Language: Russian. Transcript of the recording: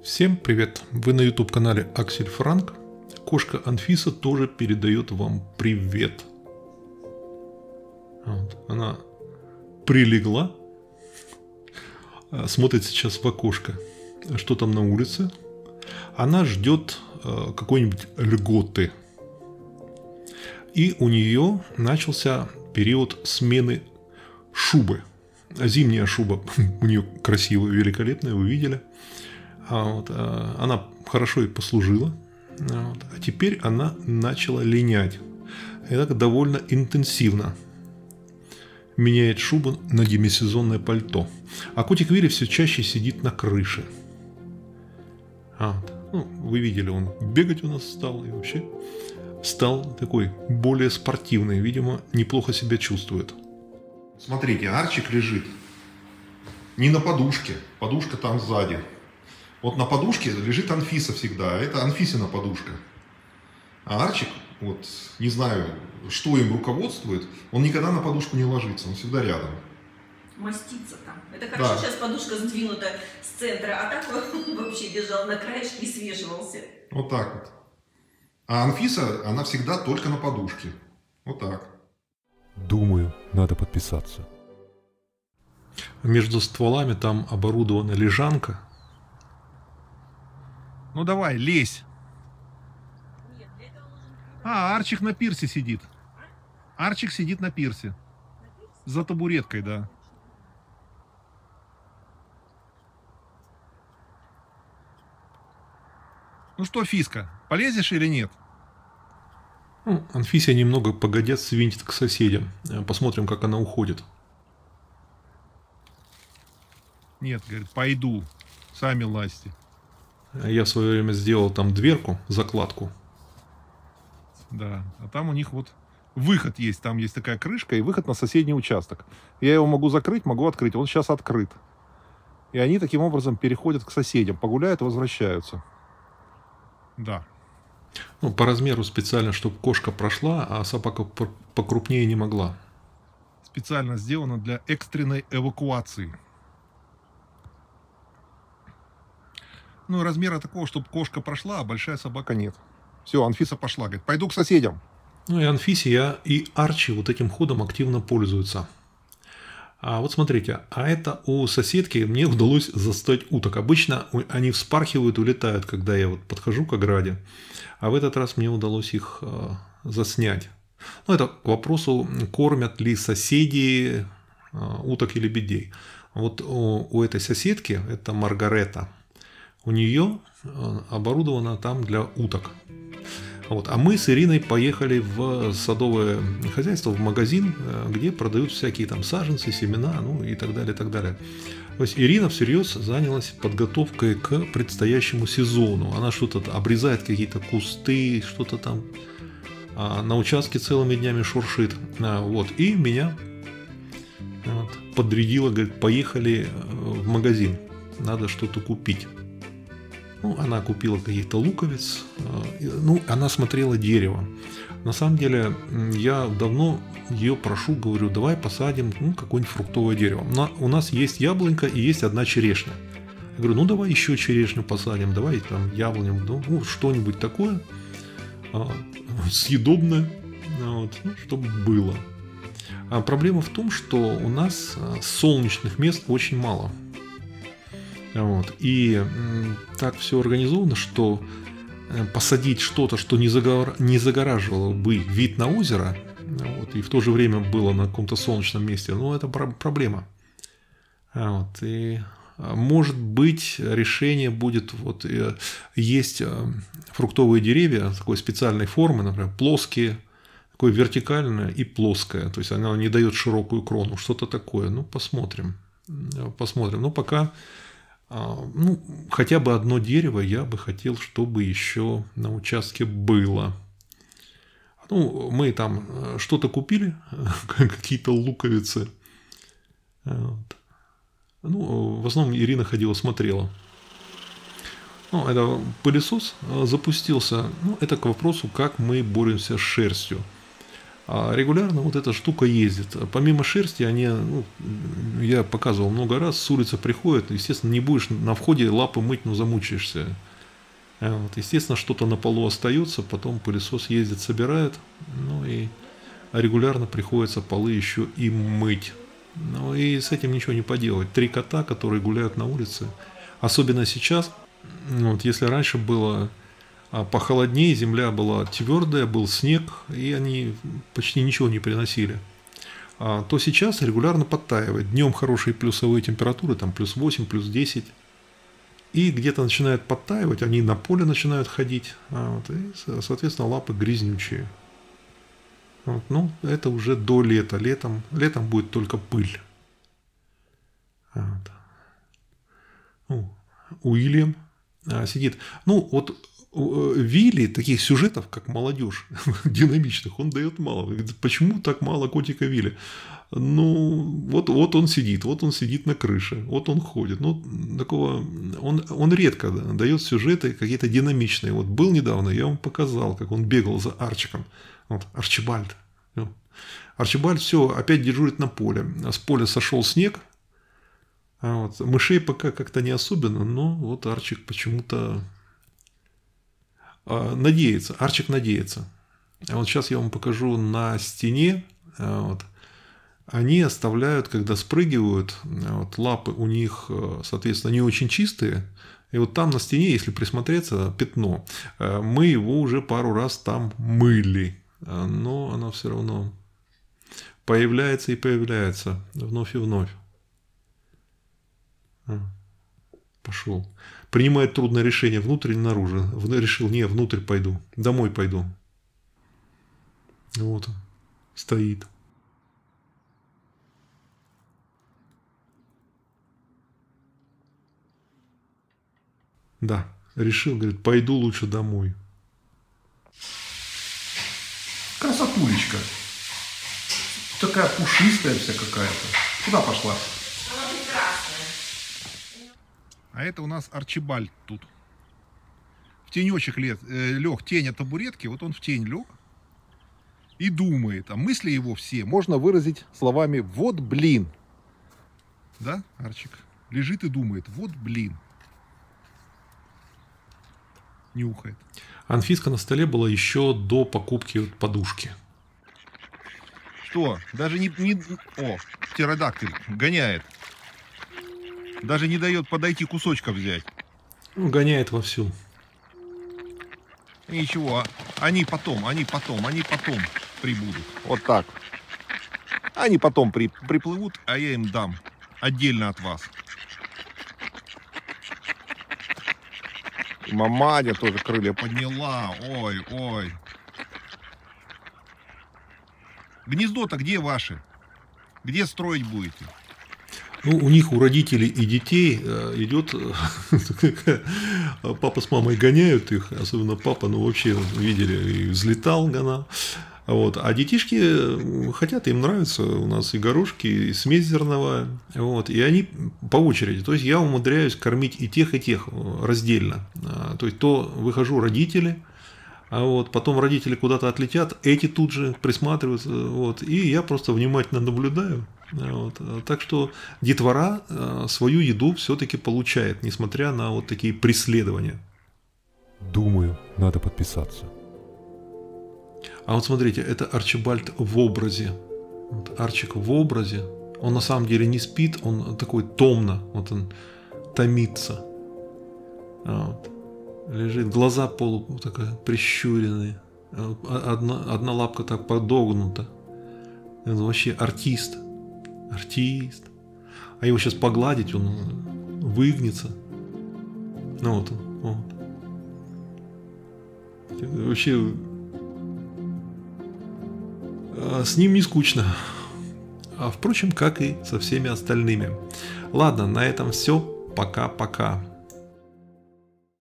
Всем привет! Вы на YouTube канале Аксель Франк. Кошка Анфиса тоже передает вам привет. Вот, она прилегла, смотрит сейчас в окошко, что там на улице. Она ждет какой-нибудь льготы. И у нее начался период смены шубы. Зимняя шуба у нее красивая, великолепная, вы видели. Она хорошо и послужила. А теперь она начала линять. И так довольно интенсивно меняет шубу на демисезонное пальто. А котик Вилли все чаще сидит на крыше. Вы видели, он бегать у нас стал и вообще стал такой более спортивный. Видимо, неплохо себя чувствует. Смотрите, Арчик лежит не на подушке. Подушка там сзади. Вот на подушке лежит Анфиса всегда. Это Анфисина подушка. А Арчик, вот не знаю, что им руководствует, он никогда на подушку не ложится. Он всегда рядом. Мастится там. Это хорошо, да. Сейчас подушка сдвинута с центра, а так он вообще лежал на краешке и свешивался. Вот так вот. А Анфиса, она всегда только на подушке. Вот так. Думаю, надо подписаться. Между стволами там оборудована лежанка. Ну давай, лезь. Арчик на пирсе сидит. Арчик сидит на пирсе. За табуреткой, да. Ну что, Фиска, полезешь или нет? Анфисия немного погодя свинтит к соседям. Посмотрим, как она уходит. Нет, говорит, пойду. Сами лазьте. Я в свое время сделал там дверку, закладку. Да, а там у них вот выход есть. Там есть такая крышка и выход на соседний участок. Я его могу закрыть, могу открыть. Он сейчас открыт. И они таким образом переходят к соседям. Погуляют и возвращаются. Да. По размеру специально, чтобы кошка прошла, а собака покрупнее не могла. Специально сделано для экстренной эвакуации. Ну, размера такого, чтобы кошка прошла, а большая собака нет. Все, Анфиса пошла, говорит, пойду к соседям. И Анфисия, и Арчи вот этим ходом активно пользуются. А вот смотрите, а это у соседки мне удалось застать уток. Обычно они вспархивают, улетают, когда я вот подхожу к ограде. А в этот раз мне удалось их заснять. Это к вопросу, кормят ли соседи уток и лебедей. Вот у этой соседки, это Маргарета, у нее оборудовано там для уток. А мы с Ириной поехали в садовое хозяйство, в магазин, где продают всякие там саженцы, семена, и так далее, и так далее. То есть Ирина всерьез занялась подготовкой к предстоящему сезону. Она что-то обрезает, какие-то кусты, что-то там на участке целыми днями шуршит. И меня подрядила, говорит, поехали в магазин, надо что-то купить. Она купила каких-то луковиц, она смотрела дерево. На самом деле, я давно ее прошу, говорю, давай посадим какое-нибудь фруктовое дерево. У нас есть яблонька и есть одна черешня. Я говорю, давай еще черешню посадим, давай там яблоню, что-нибудь такое съедобное, чтобы было. А проблема в том, что у нас солнечных мест очень мало. И так все организовано, что посадить что-то, что не загораживало бы вид на озеро, и в то же время было на каком-то солнечном месте, это проблема. И может быть решение будет, есть фруктовые деревья такой специальной формы, например, плоские, такое вертикальное и плоское, то есть она не дает широкую крону, что-то такое, посмотрим. Но пока хотя бы одно дерево я бы хотел, чтобы еще на участке было. Мы там что-то купили, какие-то луковицы. В основном Ирина ходила, смотрела. Это пылесос запустился. Это к вопросу, как мы боремся с шерстью. А регулярно вот эта штука ездит. Помимо шерсти, они, ну, я показывал много раз, с улицы приходят, естественно, не будешь на входе лапы мыть, но замучаешься. Вот, естественно, что-то на полу остается, потом пылесос ездит, собирает, ну и регулярно приходится полы еще и мыть. Ну и с этим ничего не поделать. 3 кота, которые гуляют на улице, особенно сейчас, вот, если раньше было похолоднее, земля была твердая, был снег, и они почти ничего не приносили, то сейчас регулярно подтаивает. Днем хорошие плюсовые температуры, там плюс 8, плюс 10, и где-то начинает подтаивать, они на поле начинают ходить, вот, и, соответственно, лапы грязнючие. Вот, ну, это уже до лета. Летом будет только пыль. Вот. Ну, Уильям сидит. Ну, вот Вилли таких сюжетов, как молодежь, динамичных, он дает мало. Говорит, почему так мало котика Вилли? Ну, вот он сидит на крыше, вот он ходит. Ну, такого, он редко дает сюжеты какие-то динамичные. Вот был недавно, я вам показал, как он бегал за Арчиком. Вот, Арчибальд. Арчибальд все, опять дежурит на поле. С поля сошел снег. Вот. Мышей пока как-то не особенно, но вот Арчик почему-то надеется. Арчик надеется. А вот сейчас я вам покажу на стене. Вот. Они оставляют, когда спрыгивают, вот, лапы у них, соответственно, не очень чистые. И вот там на стене, если присмотреться, пятно. Мы его уже пару раз там мыли. Но оно все равно появляется и появляется вновь и вновь. Пошел. Принимает трудное решение, внутрь или наружу. Решил, не, внутрь пойду, домой пойду. Вот он, стоит. Да, решил, говорит, пойду лучше домой. Красотулечка. Такая пушистая вся какая-то. Куда пошла? Она прекрасная. А это у нас Арчибальд тут. В тенечек лег, тень от табуретки, вот он в тень лег и думает. А мысли его все можно выразить словами «вот блин». Да, Арчик? Лежит и думает «вот блин». Нюхает. Анфиска на столе была еще до покупки подушки. Что? Даже не... О, птеродактиль гоняет. Даже не дает подойти кусочка взять. Ну, гоняет вовсю. Ничего, они потом прибудут. Вот так. Они потом приплывут, а я им дам. Отдельно от вас. И маманя тоже крылья подняла. Ой, ой. Гнездо-то где ваше? Где строить будете? Ну, у них, у родителей и детей идет, папа с мамой гоняют их, особенно папа, ну вообще, видели, и взлетал гона. Вот. А детишки хотят, им нравится, у нас и горошки, и смесь зерновая, вот, и они по очереди. То есть я умудряюсь кормить и тех раздельно. То есть то выхожу родители, а вот потом родители куда-то отлетят, эти тут же присматриваются, вот, и я просто внимательно наблюдаю. Вот. Так что детвора свою еду все-таки получает, несмотря на вот такие преследования. Думаю, надо подписаться. А вот смотрите, это Арчибальд в образе. Вот Арчик в образе. Он на самом деле не спит, он такой томно, вот он томится. Вот. Лежит, глаза такая прищуренные. Одна лапка так подогнута. Он вообще артист. Артист. А его сейчас погладить, он выгнется. Ну вот он. Вот. Вообще с ним не скучно. А впрочем, как и со всеми остальными. Ладно, на этом все. Пока-пока.